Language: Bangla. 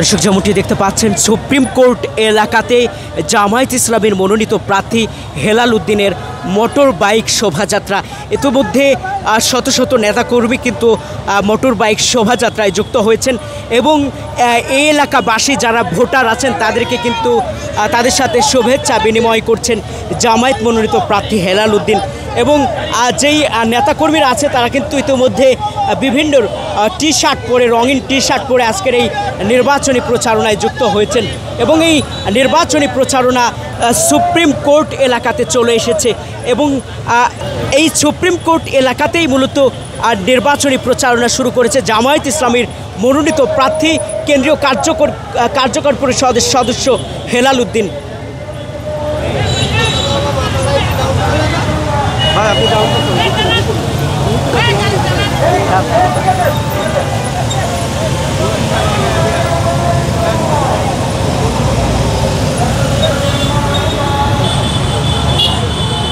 দর্শক যেমনটি দেখতে পাচ্ছেন সুপ্রিম কোর্ট এলাকাতে জামায়াত ইসলামের মনোনীত প্রার্থী হেলাল উদ্দিনের মোটর বাইক শোভাযাত্রা। ইতিমধ্যে শত শত নেতাকর্মী কিন্তু মোটর বাইক শোভাযাত্রায় যুক্ত হয়েছেন এবং এই এলাকাবাসী যারা ভোটার আছেন তাদেরকে কিন্তু তাদের সাথে শুভেচ্ছা বিনিময় করছেন জামায়াত মনোনীত প্রার্থী হেলাল উদ্দিন। এবং যেই নেতাকর্মীরা আছে তারা কিন্তু ইতিমধ্যে বিভিন্ন টি শার্ট পরে, রঙিন টি শার্ট পরে আজকের এই নির্বাচনী প্রচারণায় যুক্ত হয়েছেন এবং এই নির্বাচনী প্রচারণা সুপ্রিম কোর্ট এলাকাতে চলে এসেছে এবং এই সুপ্রিম কোর্ট এলাকাতেই মূলত নির্বাচনী প্রচারণা শুরু করেছে জামায়াত ইসলামের মনোনীত প্রার্থী কেন্দ্রীয় কার্যকর পরিষদের সদস্য হেলাল উদ্দিন। আপনি